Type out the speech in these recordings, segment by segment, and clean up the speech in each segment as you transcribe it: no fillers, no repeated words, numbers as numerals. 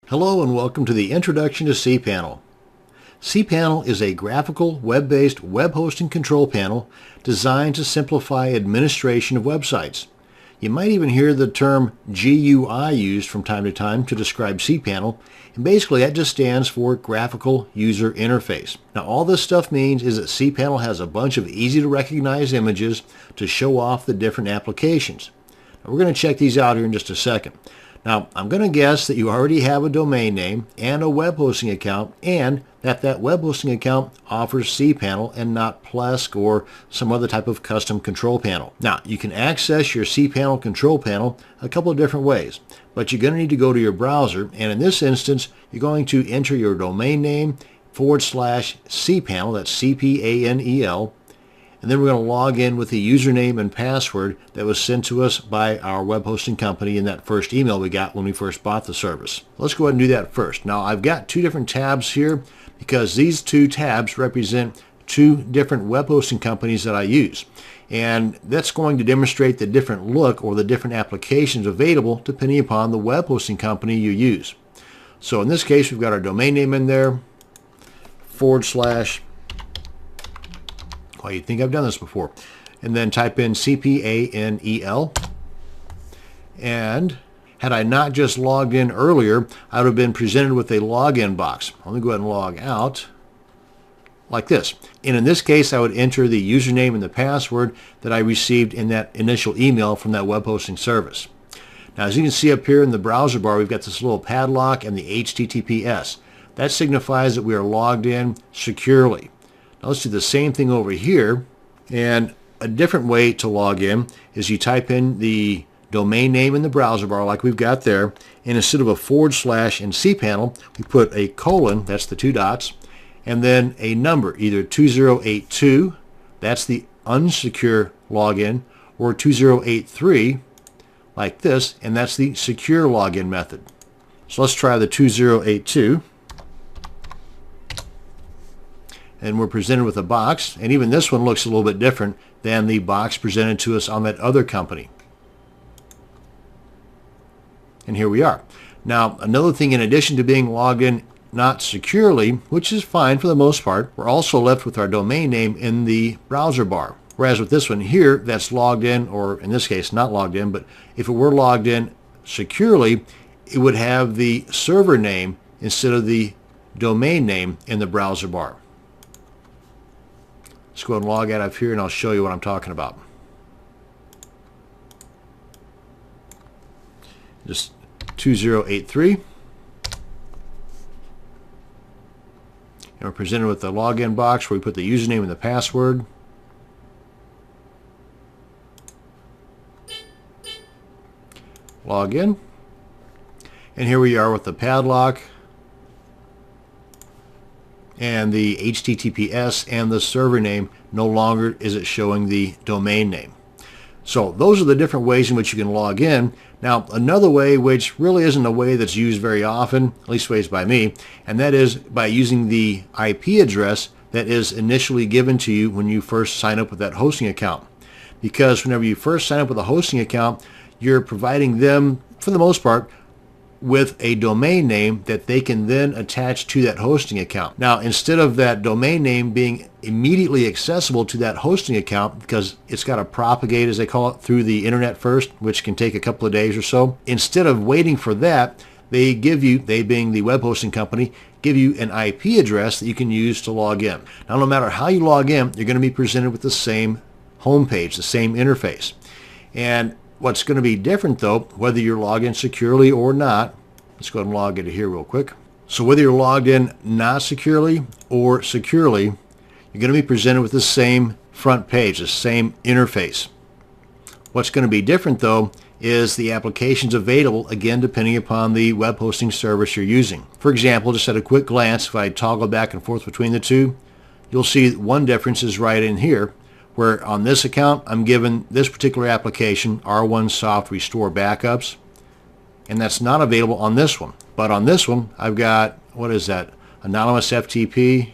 Hello and welcome to the Introduction to cPanel. cPanel is a graphical, web-based web hosting control panel designed to simplify administration of websites. You might even hear the term GUI used from time to time to describe cPanel, and basically that just stands for Graphical User Interface. Now all this stuff means is that cPanel has a bunch of easy to recognize images to show off the different applications. Now, we're going to check these out here in just a second. Now, I'm going to guess that you already have a domain name and a web hosting account, and that web hosting account offers cPanel and not Plesk or some other type of custom control panel. Now, you can access your cPanel control panel a couple of different ways, but you're going to need to go to your browser, and in this instance, you're going to enter your domain name /cPanel, that's cPanel, and then we're going to log in with the username and password that was sent to us by our web hosting company in that first email we got when we first bought the service. Let's go ahead and do that first. Now I've got two different tabs here because these two tabs represent two different web hosting companies that I use. And that's going to demonstrate the different look or the different applications available depending upon the web hosting company you use. So in this case we've got our domain name in there, /. Well, you'd think I've done this before. And then type in cPanel. And had I not just logged in earlier, I would have been presented with a login box. Let me go ahead and log out like this. And in this case, I would enter the username and the password that I received in that initial email from that web hosting service. Now, as you can see up here in the browser bar, we've got this little padlock and the HTTPS. That signifies that we are logged in securely. Now let's do the same thing over here, and a different way to log in is you type in the domain name in the browser bar like we've got there, and instead of a / in cPanel, we put a colon, that's the two dots, and then a number, either 2082, that's the unsecure login, or 2083, like this, and that's the secure login method. So let's try the 2082. And we're presented with a box, and even this one looks a little bit different than the box presented to us on that other company. And here we are. Now, another thing, in addition to being logged in not securely, which is fine for the most part, we're also left with our domain name in the browser bar. Whereas with this one here, that's logged in, or in this case, not logged in, but if it were logged in securely, it would have the server name instead of the domain name in the browser bar. Let's go ahead and log out of here and I'll show you what I'm talking about. Just 2083. And we're presented with the login box where we put the username and the password. Log in. And here we are with the padlock and the HTTPS and the server name. No longer is it showing the domain name. So those are the different ways in which you can log in. Now another way, which really isn't a way that's used very often, at least ways by me, and that is by using the IP address that is initially given to you when you first sign up with that hosting account. Because whenever you first sign up with a hosting account, you're providing them, for the most part, with a domain name that they can then attach to that hosting account. Now, instead of that domain name being immediately accessible to that hosting account, because it's got to propagate, as they call it, through the internet first, which can take a couple of days or so, instead of waiting for that, they give you, they being the web hosting company, give you an IP address that you can use to log in. Now, no matter how you log in, you're going to be presented with the same homepage, the same interface. And what's going to be different, though, whether you're logged in securely or not, let's go ahead and log into here real quick. So whether you're logged in not securely or securely, you're going to be presented with the same front page, the same interface. What's going to be different, though, is the applications available, again, depending upon the web hosting service you're using. For example, just at a quick glance, if I toggle back and forth between the two, you'll see one difference is right in here, where on this account, I'm given this particular application, R1 Soft Restore Backups, and that's not available on this one. But on this one, I've got, what is that, Anonymous FTP,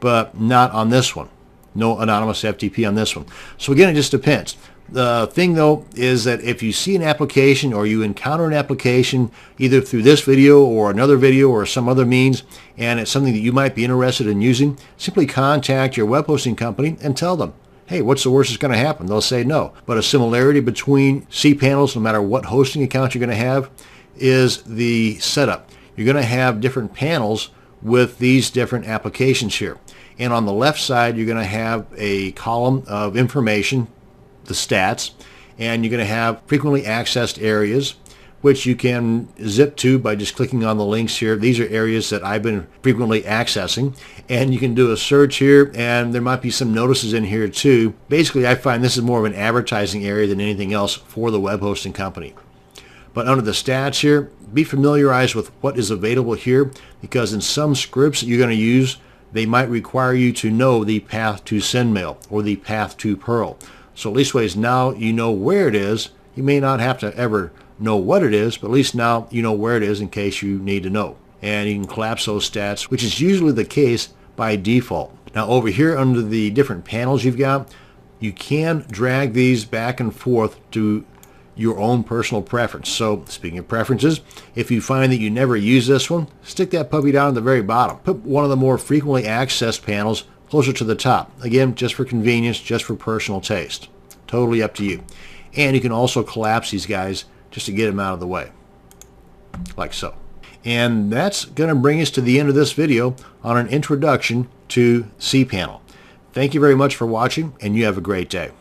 but not on this one. No Anonymous FTP on this one. So again, it just depends. The thing though is that if you see an application or you encounter an application either through this video or another video or some other means, and it's something that you might be interested in using, simply contact your web hosting company and tell them, hey, what's the worst that's going to happen? They'll say no. But a similarity between cPanels, no matter what hosting account you're going to have, is the setup. You're going to have different panels with these different applications here. And on the left side, you're going to have a column of information, the stats, and you're going to have frequently accessed areas, which you can zip to by just clicking on the links here. These are areas that I've been frequently accessing, and you can do a search here, and there might be some notices in here too. Basically, I find this is more of an advertising area than anything else for the web hosting company. But under the stats here, be familiarized with what is available here, because in some scripts that you're going to use, they might require you to know the path to SendMail or the path to Perl. So at least ways now you know where it is. You may not have to ever know what it is, but at least now you know where it is in case you need to know. And you can collapse those stats, which is usually the case by default. Now over here under the different panels you've got, you can drag these back and forth to your own personal preference. So speaking of preferences, if you find that you never use this one, stick that puppy down at the very bottom. Put one of the more frequently accessed panels closer to the top. Again, just for convenience, just for personal taste. Totally up to you. And you can also collapse these guys just to get them out of the way, like so. And that's going to bring us to the end of this video on an introduction to cPanel. Thank you very much for watching, and you have a great day.